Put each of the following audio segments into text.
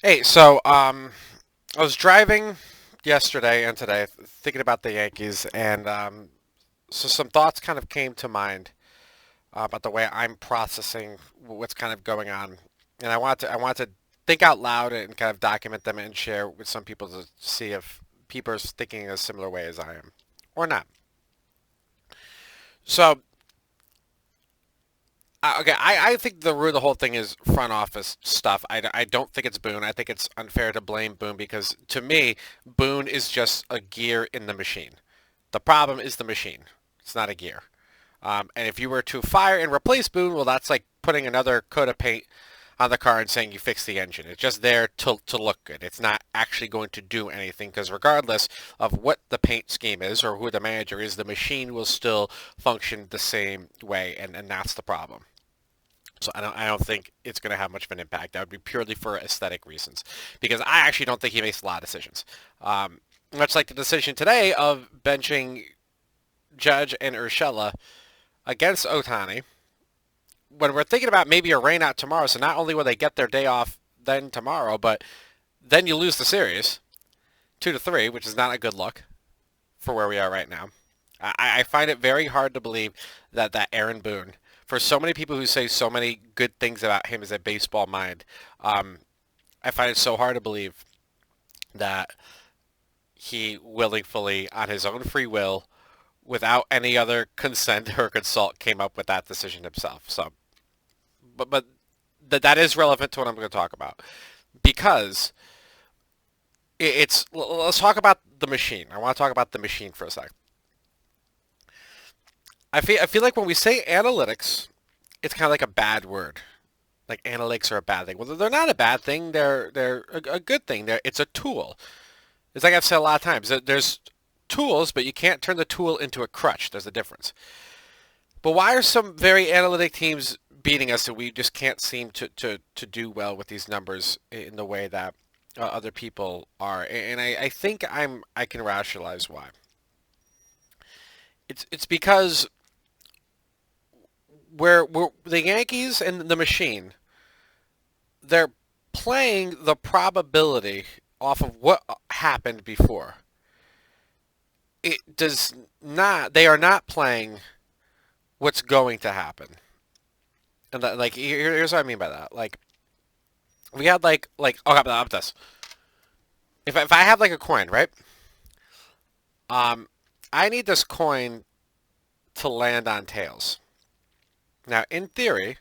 Hey, so I was driving yesterday and today thinking about the Yankees, and so some thoughts kind of came to mind about the way I'm processing what's kind of going on, and I want to think out loud and kind of document them and share with some people to see if people are thinking a similar way as I am, or not. So okay, I think the root of the whole thing is front office stuff. I don't think it's Boone. I think it's unfair to blame Boone because to me, Boone is just a gear in the machine. The problem is the machine. It's not a gear. And if you were to fire and replace Boone, well, that's like putting another coat of paint on the car and saying you fixed the engine. It's just there to look good. It's not actually going to do anything because regardless of what the paint scheme is or who the manager is, the machine will still function the same way, and that's the problem. So I don't think it's going to have much of an impact. That would be purely for aesthetic reasons, because I actually don't think he makes a lot of decisions. Much like the decision today of benching Judge and Urshela against Otani, when we're thinking about maybe a rain out tomorrow. So not only will they get their day off then tomorrow, but then you lose the series 2-3, which is not a good look for where we are right now. I find it very hard to believe that Aaron Boone, for so many people who say so many good things about him as a baseball mind, um, I find it so hard to believe that he willingly, on his own free will, without any other consent or consult, came up with that decision himself. So, but that is relevant to what I'm going to talk about because it's. Let's talk about the machine. I want to talk about the machine for a sec. I feel like when we say analytics, it's kind of like a bad word. Like analytics are a bad thing. Well, they're not a bad thing. They're a good thing. It's a tool. It's like I've said a lot of times. There's tools, but you can't turn the tool into a crutch. There's a difference. But why are some very analytic teams beating us, and we just can't seem to do well with these numbers in the way that other people are? And I think I can rationalize why. It's because we're the Yankees and the machine. They're playing the probability off of what happened before. It does not. They are not playing what's going to happen. And like here's what I mean by that. Like we had like oh, how about this? If I have like a coin, right? Um, I need this coin to land on tails. Now, in theory,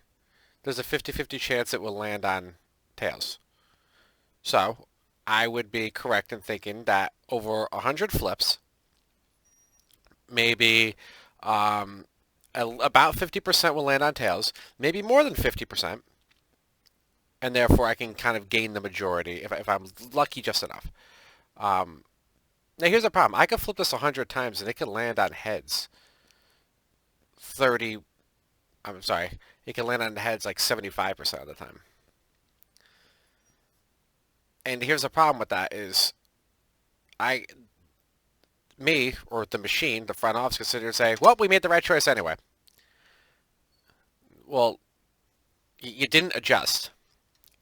there's a 50-50 chance it will land on tails. So, I would be correct in thinking that over 100 flips, maybe um, about 50% will land on tails, maybe more than 50%, and therefore I can kind of gain the majority if I'm lucky just enough. Um, Now, here's the problem. I could flip this 100 times and it could land on heads 30, I'm sorry, it can land on heads like 75% of the time. And here's the problem with that is I, me, or the machine, the front office, consider and say, well, we made the right choice anyway. Well, you didn't adjust.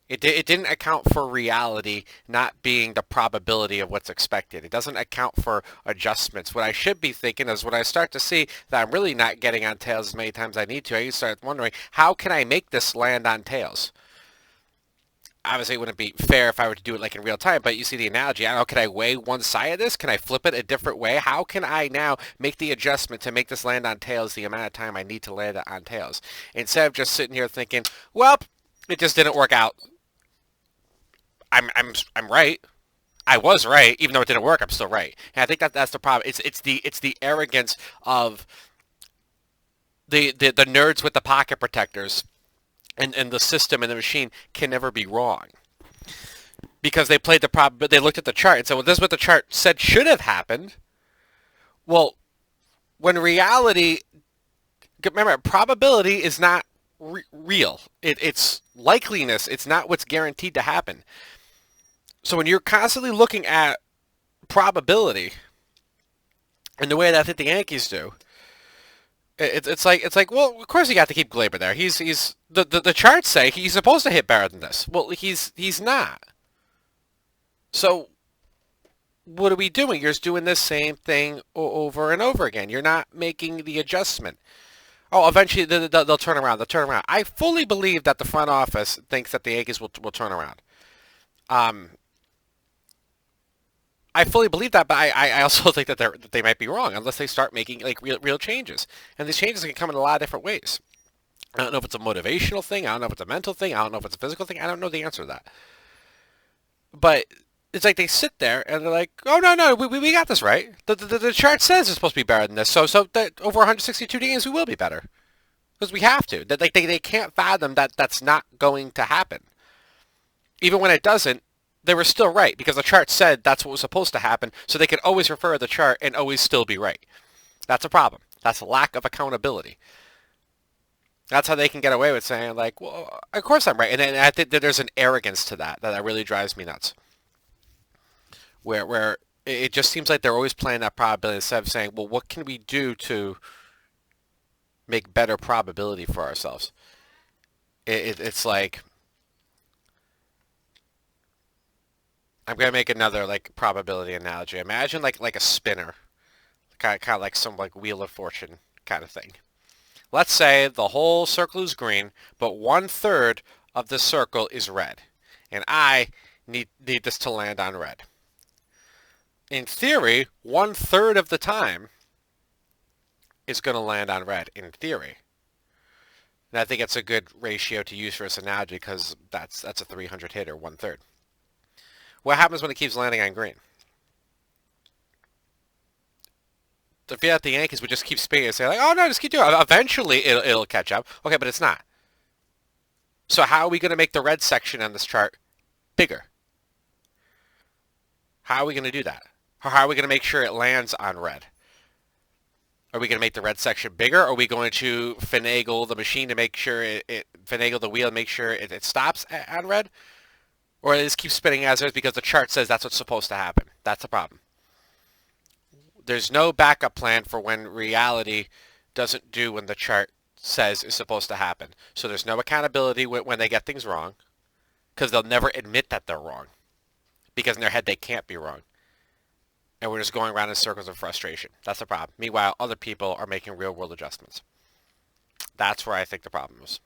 It didn't account for reality not being the probability of what's expected. It doesn't account for adjustments. What I should be thinking is when I start to see that I'm really not getting on tails as many times as I need to, I start wondering, how can I make this land on tails? Obviously, it wouldn't be fair if I were to do it like in real time, but you see the analogy. I don't know, can I weigh one side of this? Can I flip it a different way? How can I now make the adjustment to make this land on tails the amount of time I need to land it on tails? Instead of just sitting here thinking, well, it just didn't work out. I'm right. I was right, even though it didn't work. I'm still right, and I think that's the problem. It's the arrogance of the nerds with the pocket protectors, and the system and the machine can never be wrong because they played the problem. But they looked at the chart and said, "Well, this is what the chart said should have happened." Well, when reality, remember, probability is not real. It's likeliness. It's not what's guaranteed to happen. So when you're constantly looking at probability in the way that I think the Yankees do, it's like well, of course you got to keep Glaber there. He's the charts say he's supposed to hit better than this. Well, he's not. So what are we doing? You're just doing the same thing over and over again. You're not making the adjustment. Oh, eventually they'll turn around. They'll turn around. I fully believe that the front office thinks that the Yankees will turn around. Um, I fully believe that, but I also think that they might be wrong unless they start making like real changes. And these changes can come in a lot of different ways. I don't know if it's a motivational thing. I don't know if it's a mental thing. I don't know if it's a physical thing. I don't know the answer to that. But it's like they sit there and they're like, oh no, we got this right. The chart says it's supposed to be better than this. So that over 162 games we will be better because we have to. That they can't fathom that that's not going to happen. Even when it doesn't, they were still right because the chart said that's what was supposed to happen. So they could always refer to the chart and always still be right. That's a problem. That's a lack of accountability. That's how they can get away with saying like, well, of course I'm right. And then I think that there's an arrogance to that really drives me nuts. Where it just seems like they're always playing that probability instead of saying, well, what can we do to make better probability for ourselves? It's like I'm gonna make another like probability analogy. Imagine like a spinner, kind of like some like Wheel of Fortune kind of thing. Let's say the whole circle is green, but 1/3 of the circle is red, and I need this to land on red. In theory, 1/3 of the time is going to land on red. In theory, and I think it's a good ratio to use for this analogy because that's a 300 hitter, 1/3. What happens when it keeps landing on green? If you had the Yankees would just keep spinning and say like, oh no, just keep doing it. Eventually it'll catch up. Okay, but it's not. So how are we going to make the red section on this chart bigger? How are we going to do that? Or how are we going to make sure it lands on red? Are we going to make the red section bigger? Or are we going to finagle the machine to make sure it finagle the wheel and make sure it stops on red? Or it just keeps spinning as is because the chart says that's what's supposed to happen? That's the problem. There's no backup plan for when reality doesn't do when the chart says is supposed to happen. So there's no accountability when they get things wrong because they'll never admit that they're wrong because in their head they can't be wrong. And we're just going around in circles of frustration. That's the problem. Meanwhile, other people are making real world adjustments. That's where I think the problem is.